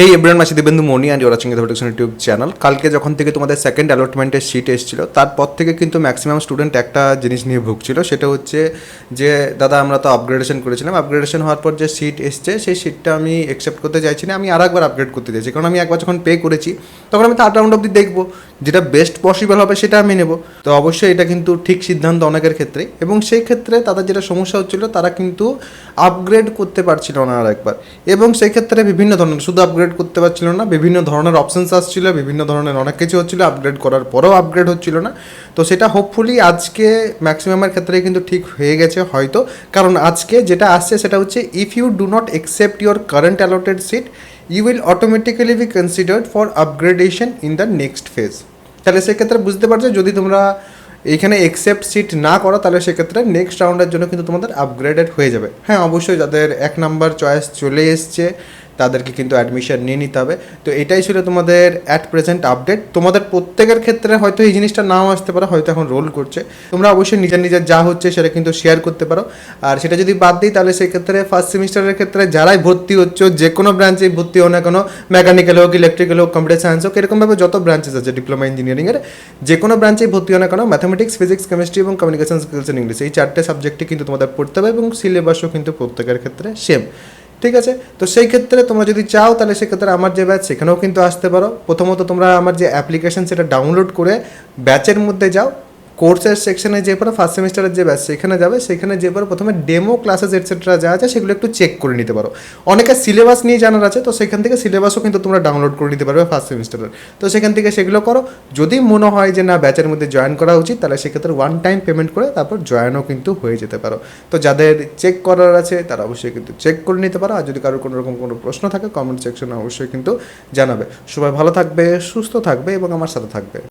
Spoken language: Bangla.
এই এভরিওয়ান, মাসি Dibyendu Moni and you're watching the protection YouTube channel. কালকে যখন থেকে তোমাদের সেকেন্ড অ্যালটমেন্টের শিট এসেছিল, তারপর থেকে কিন্তু ম্যাক্সিমাম স্টুডেন্ট একটা জিনিস নিয়ে ভুগছিল। সেটা হচ্ছে যে দাদা আমরা তো আপগ্রেডেশন করেছিলাম, আপগ্রেডেশন হওয়ার পর যে শিট এসছে সেই শিটটা আমি অ্যাকসেপ্ট করতে চাইছি না, আমি আর একবার আপগ্রেড করতে চাইছি। কারণ আমি একবার যখন পে করেছি তখন আমি থার্ড রাউন্ড অবধি দেখবো, যেটা বেস্ট পসিবল হবে সেটা আমি নেব। তো অবশ্যই এটা কিন্তু ঠিক সিদ্ধান্ত অনেকের ক্ষেত্রে, এবং সেই ক্ষেত্রে তাদের যেটা সমস্যা হচ্ছিল তারা কিন্তু আপগ্রেড করতে পারছিল না আর একবার। এবং সেই ক্ষেত্রে বিভিন্ন ধরনের, শুধু আপগ্রেড করতে পারছিল না, বিভিন্ন ধরনের অপশানস আসছিল, বিভিন্ন ধরনের অনেক কিছু হচ্ছিলো, আপগ্রেড করার পরেও আপগ্রেড হচ্ছিল না। তো সেটা হোপফুলি আজকে ম্যাক্সিমামের ক্ষেত্রে কিন্তু ঠিক হয়ে গেছে হয়তো। কারণ আজকে যেটা আসছে সেটা হচ্ছে, if you do not accept your current allotted seat, you will automatically be considered for upgradation in the next phase. তাহলে সেক্ষেত্রে বুঝতে পারছো, যদি তোমরা এইখানে অ্যাকসেপ্ট সিট না করো তাহলে সেক্ষেত্রে নেক্সট রাউন্ডের জন্য কিন্তু তোমাদের আপগ্রেডেড হয়ে যাবে। হ্যাঁ, অবশ্যই যাদের 1 নাম্বার চয়েস চলে এসছে তাদেরকে কিন্তু অ্যাডমিশন নিয়ে নিতে হবে। তো এটাই ছিল তোমাদের অ্যাট প্রেজেন্ট আপডেট। তোমাদের প্রত্যেকের ক্ষেত্রে হয়তো এই জিনিসটা নাও আসতে পারে, হয়তো এখন রোল করছে। তোমরা অবশ্যই নিজের নিজের যা হচ্ছে সেটা কিন্তু শেয়ার করতে পারো। আর সেটা যদি বাদ দিই তাহলে সেক্ষেত্রে ফার্স্ট সেমিস্টারের ক্ষেত্রে যারাই ভর্তি হচ্ছে, যে কোনো ব্রাঞ্চেই ভর্তি হও না কেন, মেকানিক্যাল হোক, ইলেকট্রিক্যাল হোক, কম্পিউটার সায়েন্স হোক, এরকমভাবে যত ব্রাঞ্চেস আছে ডিপ্লোমা ইঞ্জিনিয়ারিংয়ের, যে কোনো ব্রাঞ্চেই ভর্তি হও না কেন, ম্যাথামেটিক্স, ফিজিক্স, কেমিস্ট্রি এবং কমিউনিকেশন স্কিলস ইন ইংলিশ, এই 4টে সাবজেক্টে কিন্তু তোমাদের পড়তে হবে, এবং সিলেবাসও কিন্তু প্রত্যেকের ক্ষেত্রে সেম। ঠিক আছে, তো সেই ক্ষেত্রে তোমরা যদি চাও তাহলে সেক্ষেত্রে আমার যে ব্যাচ সেখানেও কিন্তু আসতে পারো। প্রথমত তোমরা আমার যে অ্যাপ্লিকেশন সেটা ডাউনলোড করে ব্যাচের মধ্যে যাও, কোর্সের সেকশনে যে পরে ফার্স্ট সেমিস্টারের যে ব্যাচ সেখানে যাবে, সেখানে যে পরে প্রথমে ডেমো ক্লাসেস এটসেট্রা যা আছে সেগুলো একটু চেক করে নিতে পারো। অনেকের সিলেবাস নিয়ে জানার আছে, তো সেখান থেকে সিলেবাসও কিন্তু তোমরা ডাউনলোড করে নিতে পারবে ফার্স্ট সেমিস্টারের। তো সেখান থেকে সেগুলো করো। যদি মনে হয় যে না ব্যাচের মধ্যে জয়েন করা উচিত, তাহলে সেক্ষেত্রে ওয়ান টাইম পেমেন্ট করে তারপর জয়েনও কিন্তু হয়ে যেতে পারো। তো যাদের চেক করার আছে তারা অবশ্যই কিন্তু চেক করে নিতে পারো। আর যদি কারোর কোনো রকম কোনো প্রশ্ন থাকে কমেন্ট সেকশনে অবশ্যই কিন্তু জানাবে। সবাই ভালো থাকবে, সুস্থ থাকবে এবং আমার সাথে থাকবে।